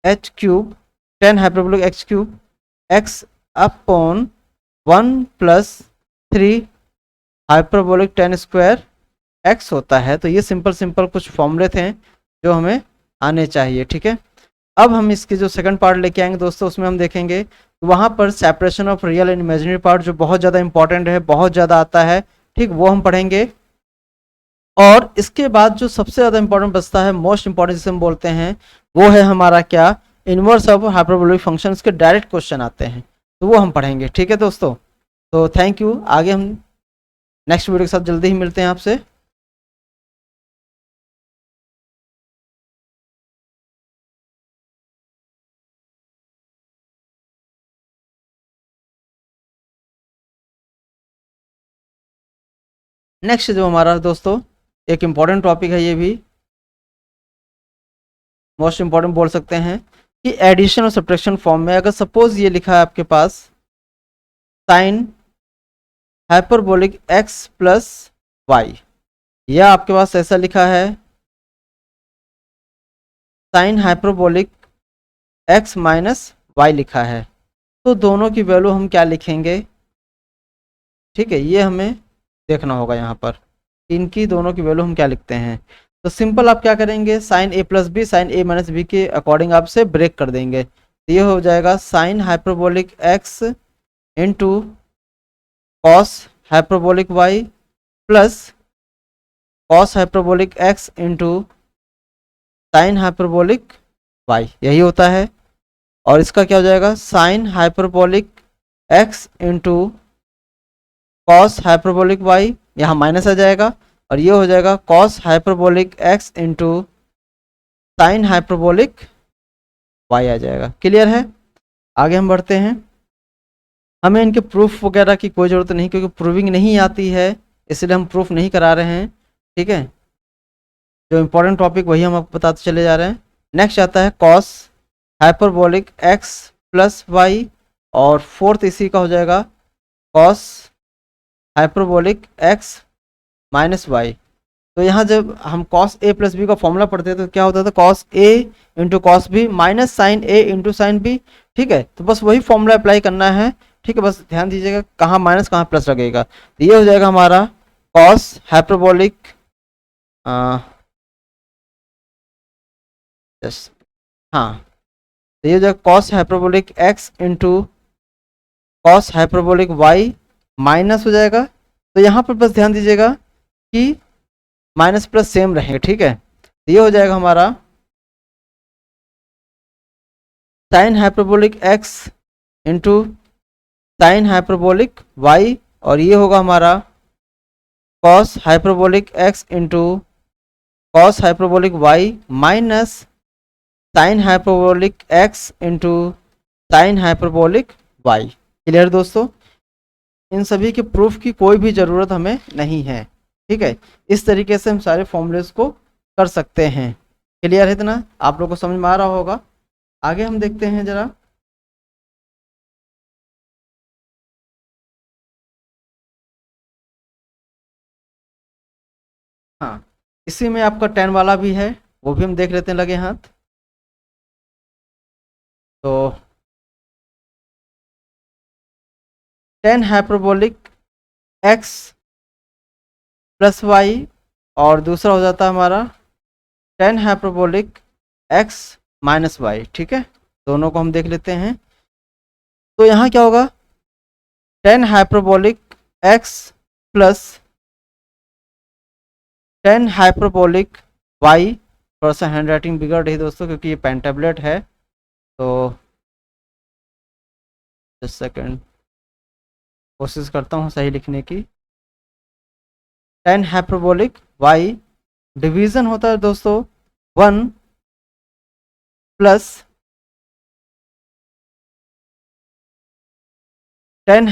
h cube 10 hyperbolic x cube x upon 1 plus 3 hyperbolic 10 square x होता है। तो ये सिंपल कुछ फॉर्मूले थे जो हमें आने चाहिए। ठीक है, अब हम इसके जो सेकंड पार्ट लेके आएंगे दोस्तों, उसमें हम देखेंगे वहाँ पर separation of real and imaginary part जो बहुत ज़्यादा इंपॉर्टेंट है, बहुत ज़्यादा आता है। ठीक, वो हम पढ़ेंगे। और इसके बाद जो सबसे ज़्यादा इंपॉर्टेंट बचता है, मोस्ट इंपॉर्टेंट जिसे हम बोलते हैं, वो है हमारा क्या, इनवर्स ऑफ हाइपरबोलिक फंक्शंस के डायरेक्ट क्वेश्चन आते हैं, तो वो हम पढ़ेंगे। ठीक है दोस्तों, तो थैंक यू। आगे हम नेक्स्ट वीडियो के साथ जल्दी ही मिलते हैं आपसे। नेक्स्ट जो हमारा दोस्तों एक इम्पॉर्टेंट टॉपिक है, ये भी मोस्ट इम्पॉर्टेंट बोल सकते हैं कि एडिशन और सब्ट्रैक्शन फॉर्म में अगर सपोज ये लिखा है आपके पास sine hyperbolic x plus y, या आपके पास ऐसा लिखा है sine hyperbolic x minus y लिखा है, तो दोनों की वैल्यू हम क्या लिखेंगे। ठीक है, ये हमें देखना होगा यहाँ पर इनकी दोनों की वैल्यू हम क्या लिखते हैं। तो तो सिंपल आप क्या करेंगे, sine a plus b sine a minus b के अकॉर्डिंग आप से ब्रेक कर देंगे। तो ये हो जाएगा sine hyperbolic x into cos hyperbolic y plus cos hyperbolic x into sine hyperbolic y, यही होता है। और इसका क्या हो जाएगा, sine hyperbolic x into cos hyperbolic y, यहाँ माइनस आ जाएगा, और ये हो जाएगा cos hyperbolic x into sine hyperbolic y आ जाएगा। क्लियर है? आगे हम बढ़ते हैं। हमें इनके प्रूफ वगैरह की कोई ज़रूरत नहीं, क्योंकि प्रूविंग नहीं आती है, इसलिए हम प्रूफ नहीं करा रहे हैं। ठीक है, जो इम्पोर्टेंट टॉपिक वही हम आपको बताते चले जा रहे हैं। नेक्स्ट आता है cos hyperbolic x plus y, और फोर्थ इसी का हो जाएगा cos hyperbolic x minus y. तो यहाँ जब हम कॉस ए प्लस बी का फॉर्मूला पढ़ते थे तो क्या होता था, cos a into cos b minus sine a into sine b. ठीक है, तो बस वही फॉर्मूला अप्लाई करना है। ठीक है, बस ध्यान दीजिएगा कहाँ माइनस कहाँ प्लस लगेगा। तो ये हो जाएगा हमारा कॉस हाइपरबोलिक हाँ, तो ये हो जाएगा cos hyperbolic x into cos hyperbolic y minus हो जाएगा। तो यहाँ पर बस ध्यान दीजिएगा कि माइनस प्लस सेम रहे। ठीक है, तो ये हो जाएगा हमारा sine hyperbolic x into sine hyperbolic y, और ये होगा हमारा cos hyperbolic x into cos hyperbolic y minus sine hyperbolic x into sine hyperbolic y. Clear दोस्तों? इन सभी के प्रूफ की कोई भी ज़रूरत हमें नहीं है। ठीक है, इस तरीके से हम सारे फॉर्मूलेस को कर सकते हैं। क्लियर है? इतना आप लोग को समझ में आ रहा होगा। आगे हम देखते हैं जरा। हाँ, इसी में आपका 10 वाला भी है, वो भी हम देख लेते हैं लगे हाथ। तो 10 हाइपरबोलिक एक्स प्लस वाई, और दूसरा हो जाता है हमारा 10 हाइपरबोलिक एक्स माइनस वाई। ठीक है, दोनों को हम देख लेते हैं। तो यहाँ क्या होगा, 10 hyperbolic x plus 10 hyperbolic y. थोड़ा सा हैंड राइटिंग बिगड़ रही है दोस्तों, क्योंकि ये पेन टेबलेट है। तो जस्ट सेकेंड, कोशिश करता हूँ सही लिखने की। 10 हाइपरबोलिक वाई डिवीज़न होता है दोस्तों 1 plus 10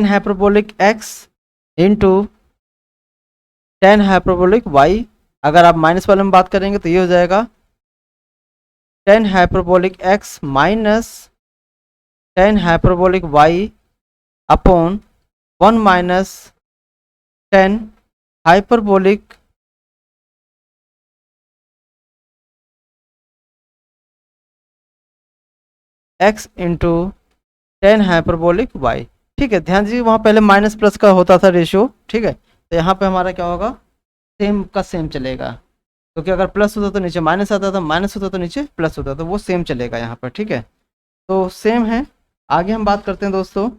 hyperbolic x into 10 hyperbolic y. अगर आप माइनस वाले में बात करेंगे तो ये हो जाएगा 10 hyperbolic x minus 10 hyperbolic y upon 1 minus 10 hyperbolic x into 10 hyperbolic y. ठीक है, ध्यान दीजिए वहाँ पहले माइनस प्लस का होता था रेशियो। ठीक है, तो यहाँ पे हमारा क्या होगा, सेम का सेम चलेगा, क्योंकि अगर प्लस होता तो नीचे माइनस आता था, माइनस होता तो नीचे प्लस होता, तो वो सेम चलेगा यहाँ पर। ठीक है, तो सेम है। आगे हम बात करते हैं दोस्तों।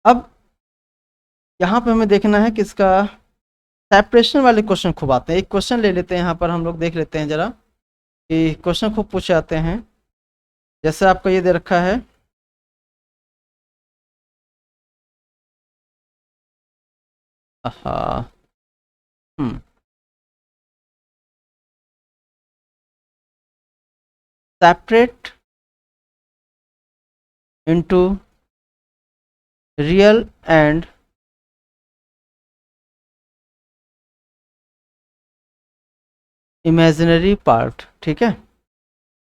अब यहाँ पे हमें देखना है कि इसका सेपरेशन वाले क्वेश्चन खूब आते हैं। एक क्वेश्चन ले लेते हैं यहाँ पर, हम लोग देख लेते हैं जरा कि क्वेश्चन खूब पूछे आते हैं। जैसे आपको ये दे रखा है, हाँ, separate into real and imaginary part. ठीक है,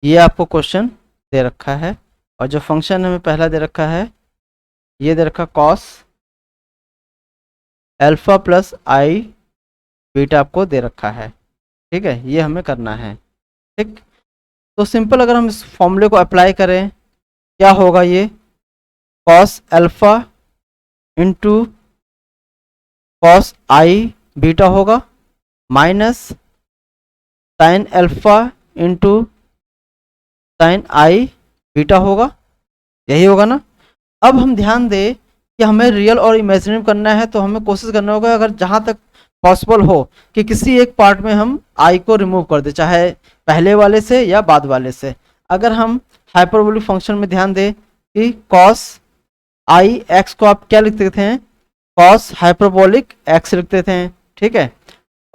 ये आपको क्वेश्चन दे रखा है, और जो फंक्शन हमें पहला दे रखा है, ये दे रखा कॉस अल्फा प्लस आई बीटा आपको दे रखा है। ठीक है, ये हमें करना है। ठीक, तो सिंपल अगर हम इस फॉर्मूले को अप्लाई करें, क्या होगा, ये cos alpha into cos i beta होगा minus sine alpha into sine i beta होगा, यही होगा ना। अब हम ध्यान दें कि हमें रियल और इमेजिनरी करना है, तो हमें कोशिश करना होगा अगर जहाँ तक पॉसिबल हो कि किसी एक पार्ट में हम आई को रिमूव कर दें, चाहे पहले वाले से या बाद वाले से। अगर हम हाइपरबोलिक फंक्शन में ध्यान दें कि कॉस आई एक्स को आप क्या लिखते थे, कॉस हाइपरबोलिक एक्स लिखते थे, ठीक है।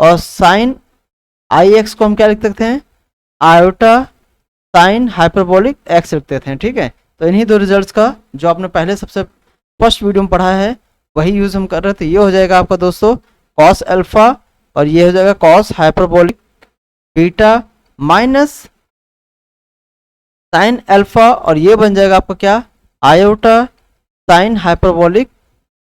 और साइन आई एक्स को हम क्या लिखते थे, आयोटा साइन हाइपरबोलिक एक्स लिखते थे, ठीक है। तो इन्हीं दो रिजल्ट्स का जो आपने पहले सबसे फर्स्ट वीडियो में पढ़ा है वही यूज हम कर रहे थे। ये हो जाएगा आपका दोस्तों कॉस अल्फा और ये हो जाएगा cos hyperbolic beta minus sine alpha और ये बन जाएगा आपका क्या, आयोटा साइन हाइपरबोलिक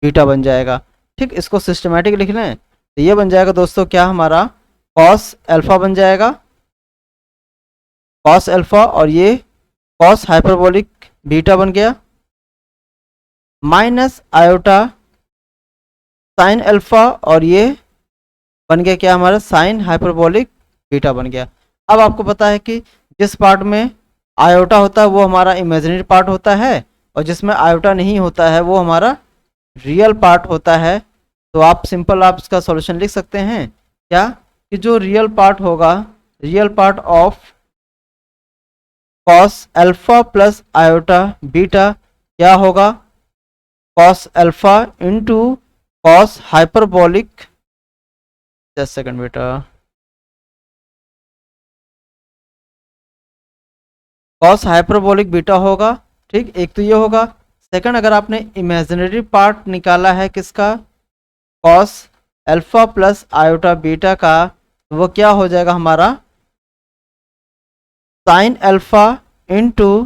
बीटा बन जाएगा, ठीक। इसको सिस्टमैटिक लिख लें तो ये बन जाएगा दोस्तों क्या हमारा कॉस अल्फा बन जाएगा, कॉस अल्फा और ये कॉस हाइपरबोलिक बीटा बन गया माइनस आयोटा साइन अल्फा और ये बन गया क्या हमारा साइन हाइपरबोलिक बीटा बन गया। अब आपको पता है कि जिस पार्ट में आयोटा होता है वो हमारा इमेजिनरी पार्ट होता है और जिसमें आयोटा नहीं होता है वो हमारा रियल पार्ट होता है। तो आप सिंपल आप इसका सॉल्यूशन लिख सकते हैं क्या, कि जो रियल पार्ट होगा, real part of cos alpha plus iota beta क्या होगा, cos alpha into cos hyperbolic, just second बेटा, कॉस हाइपरबोलिक बीटा होगा, ठीक। एक तो ये होगा। सेकंड, अगर आपने इमेजिनरी पार्ट निकाला है किसका, cos alpha plus iota beta का, तो वो क्या हो जाएगा हमारा sign alpha into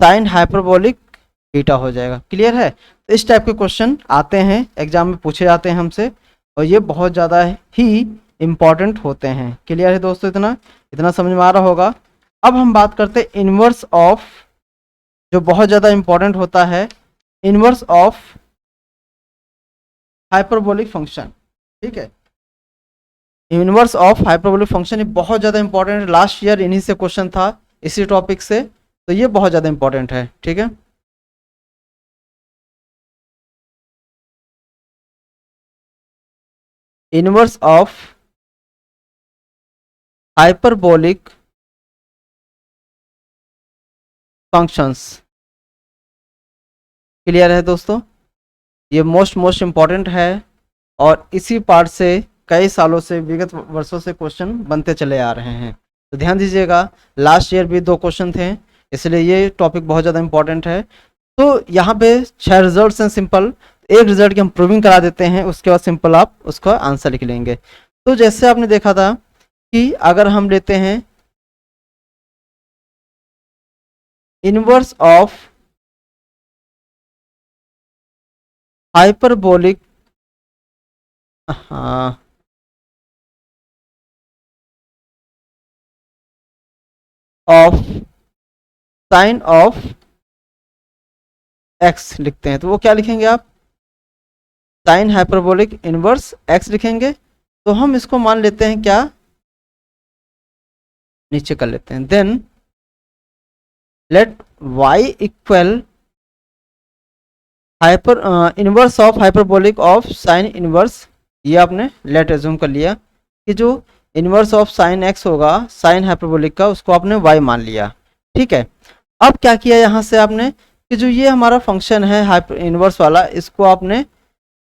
sine hyperbolic beta हो जाएगा। क्लियर है। तो इस टाइप के क्वेश्चन आते हैं एग्जाम में, पूछे जाते हैं हमसे और ये बहुत ज़्यादा ही इम्पॉर्टेंट होते हैं। क्लियर है दोस्तों, इतना समझ में आ रहा होगा। अब हम बात करते हैं इनवर्स ऑफ, जो बहुत ज़्यादा इम्पॉर्टेंट होता है, इनवर्स ऑफ हाइपरबोलिक फंक्शन, ठीक है। इनवर्स ऑफ हाइपरबोलिक फंक्शन ये बहुत ज़्यादा इंपॉर्टेंट है, लास्ट ईयर इन्हीं से क्वेश्चन था इसी टॉपिक से, तो ये बहुत ज़्यादा इंपॉर्टेंट है, ठीक है। Inverse of hyperbolic functions, clear है दोस्तों, ये मोस्ट इम्पॉर्टेंट है और इसी पार्ट से कई सालों से, विगत वर्षों से क्वेश्चन बनते चले आ रहे हैं। तो ध्यान दीजिएगा, लास्ट ईयर भी 2 क्वेश्चन थे, इसलिए ये टॉपिक बहुत ज़्यादा इंपॉर्टेंट है। तो यहाँ पे 6 रिजल्ट्स हैं सिंपल, एक रिजल्ट की हम प्रूविंग करा देते हैं, उसके बाद सिंपल आप उसका आंसर लिख लेंगे। तो जैसे आपने देखा था कि अगर हम लेते हैं इनवर्स ऑफ हाइपरबोलिक, हाँ, ऑफ साइन ऑफ एक्स लिखते हैं, तो वो क्या लिखेंगे आप, साइन हाइपरबोलिक इनवर्स एक्स लिखेंगे। तो हम इसको मान लेते हैं क्या, नीचे कर लेते हैं, then let y equal hyper inverse of hyperbolic of sine inverse, ये आपने लेट एज्यूम कर लिया कि जो इनवर्स ऑफ साइन एक्स होगा साइन हाइपरबोलिक का, उसको आपने y मान लिया, ठीक है। अब क्या किया यहाँ से आपने कि जो ये हमारा फंक्शन है हाइपर इनवर्स वाला, इसको आपने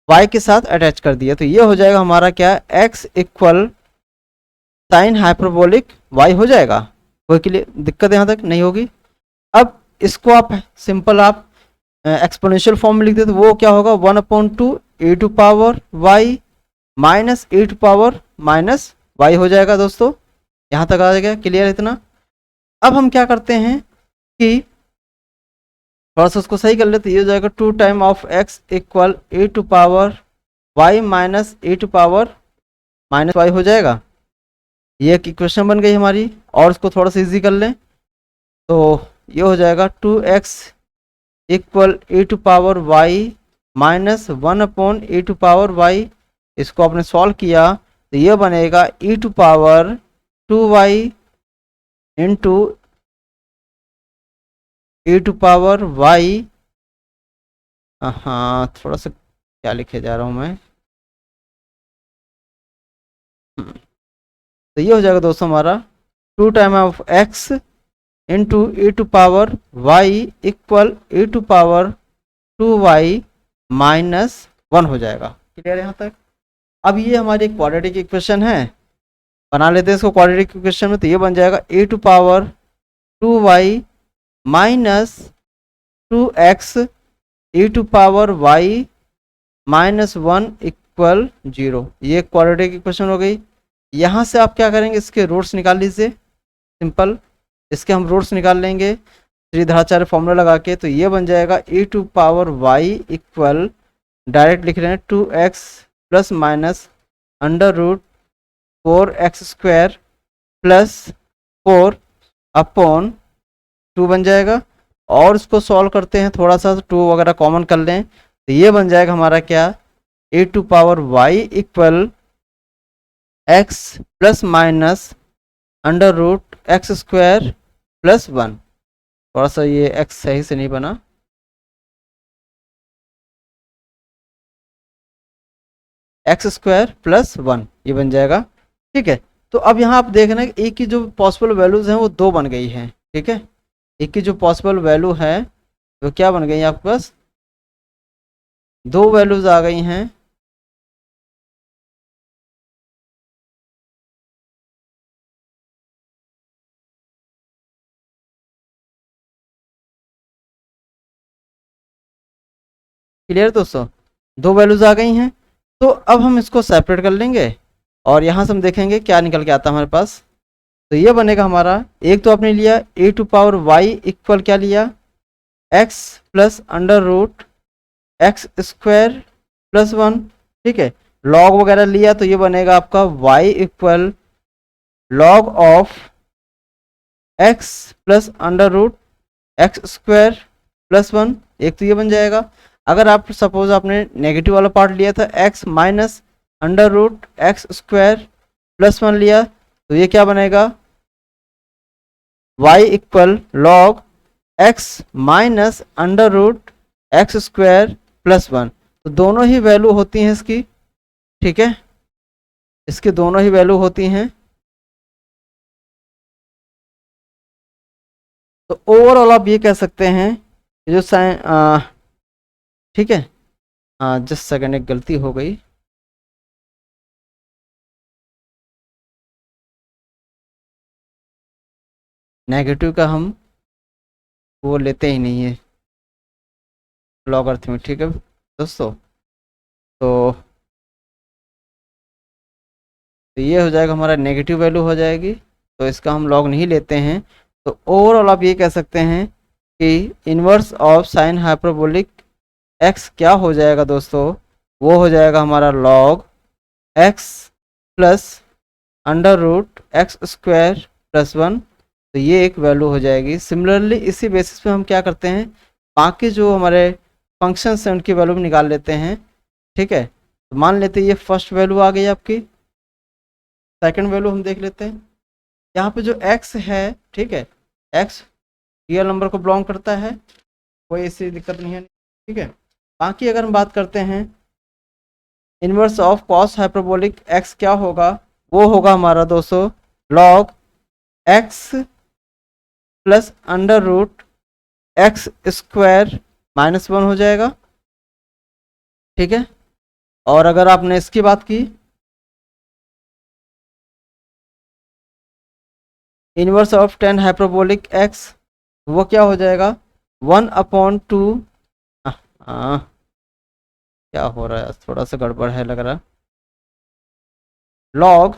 y के साथ अटैच कर दिया, तो ये हो जाएगा हमारा क्या, x equal sine hyperbolic y हो जाएगा। कोई के लिए दिक्कत यहाँ तक नहीं होगी। अब इसको आप सिंपल आप एक्सपोनेंशियल फॉर्म में लिख दे तो वो क्या होगा, 1/2 e to power y minus e to power minus y हो जाएगा। दोस्तों यहाँ तक आ जाएगा, क्लियर इतना। अब हम क्या करते हैं कि थोड़ा सा उसको सही कर लेते, ये हो जाएगा 2 time of x equal e to power y minus e to power minus y हो जाएगा। ये एक इक्वेशन बन गई हमारी, और उसको थोड़ा सा इजी कर लें तो ये हो जाएगा 2x equal e to power y minus 1/e⁴y, इसको आपने सॉल्व किया तो ये बनेगा e⁴ 2y इंटू e⁴y। हाँ, थोड़ा सा क्या लिखे जा रहा हूँ मैं। तो ये हो जाएगा दोस्तों हमारा 2 time of x into e⁴y equal e⁴2y minus 1 हो जाएगा। क्लियर यहाँ तक? अब ये हमारी एक क्वाड्रेटिक इक्वेशन है, बना लेते हैं इसको क्वाड्रेटिक इक्वेशन में। तो ये बन जाएगा e⁴2y minus 2x e⁴y minus 1 equal 0। ये क्वाड्रेटिक इक्वेशन हो गई। यहाँ से आप क्या करेंगे, इसके रूट्स निकाल लीजिए। सिंपल, इसके हम रूट्स निकाल लेंगे त्रिधाराचार्य फॉर्मूला लगा के। तो ये बन जाएगा e⁴y इक्वल, डायरेक्ट लिख रहे हैं 2x plus minus √4x² plus 4 upon 2 बन जाएगा। और इसको सॉल्व करते हैं, थोड़ा सा 2 वगैरह कॉमन कर लें तो ये बन जाएगा हमारा क्या, e⁴y equal x plus minus √x² plus 1। थोड़ा सा ये x सही से नहीं बना, x² प्लस 1 ये बन जाएगा। ठीक है, तो अब यहाँ आप देख रहे हैं कि ए की जो पॉसिबल वैल्यूज हैं वो 2 बन गई हैं। ठीक है, ए की जो पॉसिबल वैल्यू है वो क्या बन गई है, आपके पास 2 वैल्यूज आ गई हैं। क्लियर दोस्तों, 2 वैल्यूज आ गई हैं। तो अब हम इसको सेपरेट कर लेंगे और यहाँ से हम देखेंगे क्या निकल के आता है हमारे पास। तो ये बनेगा हमारा, एक तो आपने लिया e⁴y इक्वल क्या लिया, x प्लस √x² प्लस 1। ठीक है, लॉग वगैरह लिया तो ये बनेगा आपका y equal log of x plus √x² plus 1। एक तो ये बन जाएगा। अगर आप सपोज आपने नेगेटिव वाला पार्ट लिया था x माइनस √x² प्लस 1 लिया तो ये क्या बनेगा, y equal log x minus √x² plus 1। तो दोनों ही वैल्यू होती हैं इसकी। ठीक है, इसकी दोनों ही वैल्यू होती हैं। तो ओवरऑल आप ये कह सकते हैं जो साइन, ठीक है, जस्ट सेकंड, एक गलती हो गई। नेगेटिव का हम वो लेते ही नहीं है लॉगरिथम। ठीक है दोस्तों, तो ये हो जाएगा हमारा नेगेटिव वैल्यू हो जाएगी, तो इसका हम लॉग नहीं लेते हैं। तो ओवरऑल आप ये कह सकते हैं कि inverse of sine hyperbolic x क्या हो जाएगा दोस्तों, वो हो जाएगा हमारा log x plus √x² plus 1। तो ये एक वैल्यू हो जाएगी। सिमिलरली इसी बेसिस पे हम क्या करते हैं, बाकी जो हमारे फंक्शंस हैं उनकी वैल्यू भी निकाल लेते हैं। ठीक है, तो मान लेते हैं ये फर्स्ट वैल्यू आ गई आपकी। सेकंड वैल्यू हम देख लेते हैं। यहाँ पे जो x है, ठीक है, x रियल नंबर को बिलोंग करता है, कोई ऐसी दिक्कत नहीं है। ठीक है, बाकी अगर हम बात करते हैं inverse of cos hyperbolic x क्या होगा, वो होगा हमारा दोस्तों log x plus √x² minus 1 हो जाएगा। ठीक है, और अगर आपने इसकी बात की inverse of tan hyperbolic x, वो क्या हो जाएगा 1/2। क्या हो रहा है, थोड़ा सा गड़बड़ है लग रहा। Log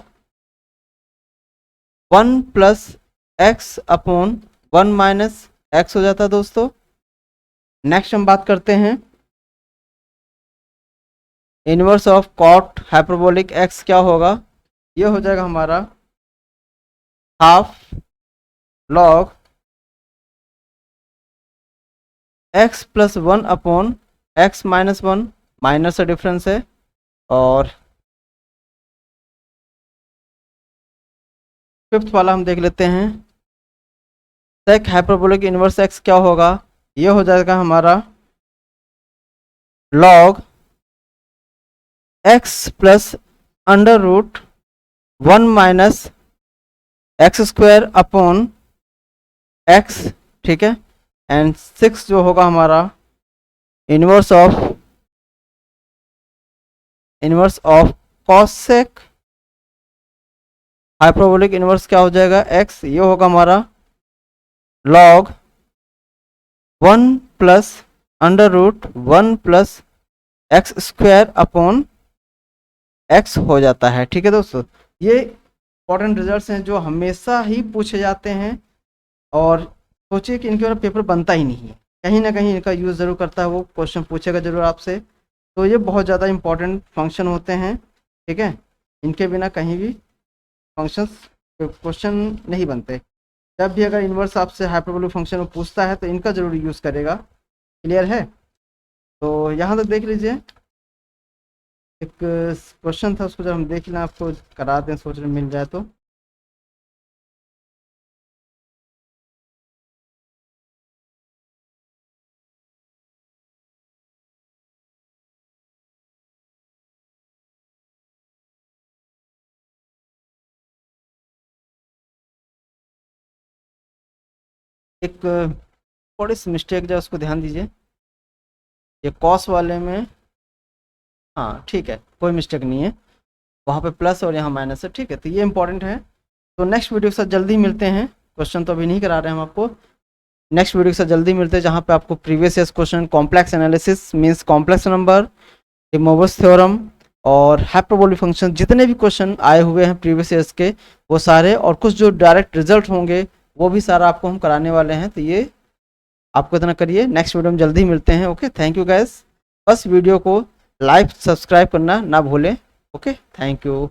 1 plus x/1 minus x हो जाता है दोस्तों। नेक्स्ट हम बात करते हैं inverse of cot hyperbolic x क्या होगा, ये हो जाएगा हमारा half log x plus 1/ x minus 1 minus से डिफरेंस है, और फिफ्थ वाला हम देख लेते हैं। सेक हाइपरबोलिक इनवर्स x क्या होगा, ये हो जाएगा हमारा log x plus under root 1 minus x square upon x, ठीक है। एंड 6 जो होगा हमारा inverse of cosec hyperbolic inverse क्या हो जाएगा x, ये होगा हमारा log 1 plus under root 1 plus x square upon x हो जाता है, ठीक है दोस्तों। ये इंपॉर्टेंट रिजल्ट्स हैं जो हमेशा ही पूछे जाते हैं, और सोचिए कि इनके ऊपर पेपर बनता ही नहीं है, कहीं ना कहीं इनका यूज़ ज़रूर करता है, वो क्वेश्चन पूछेगा ज़रूर आपसे। तो ये बहुत ज़्यादा इंपॉर्टेंट फंक्शन होते हैं, ठीक है। इनके बिना कहीं भी फंक्शंस क्वेश्चन नहीं बनते। जब भी अगर इन्वर्स आपसे हाइपरबोलिक फंक्शन पूछता है तो इनका ज़रूर यूज़ करेगा। क्लियर है? तो यहाँ तक देख लीजिए। एक क्वेश्चन था, उसको जब हम देख लें, आपको करा दें, सोच रहे मिल जाए तो। एक थोड़ी सी मिस्टेक जो है उसको ध्यान दीजिए। ये कॉस वाले में, हाँ ठीक है, कोई मिस्टेक नहीं है, वहाँ पे प्लस और यहाँ माइनस है, ठीक है। तो ये इंपॉर्टेंट है। तो नेक्स्ट वीडियो के साथ जल्दी मिलते हैं। क्वेश्चन तो अभी नहीं करा रहे हैं हम आपको, नेक्स्ट वीडियो के साथ जल्दी मिलते हैं, जहाँ पे आपको previous years question, complex analysis means complex number, De Moivre's theorem और हाइपरबोलिक फंक्शन, जितने भी क्वेश्चन आए हुए हैं प्रीवियस ईयर्स के वो सारे, और कुछ जो डायरेक्ट रिजल्ट होंगे वो भी सारा आपको हम कराने वाले हैं। तो ये आपको इतना करिए, नेक्स्ट वीडियो में जल्दी मिलते हैं। Okay, thank you guys. बस वीडियो को लाइक सब्सक्राइब करना ना भूलें। Okay, thank you.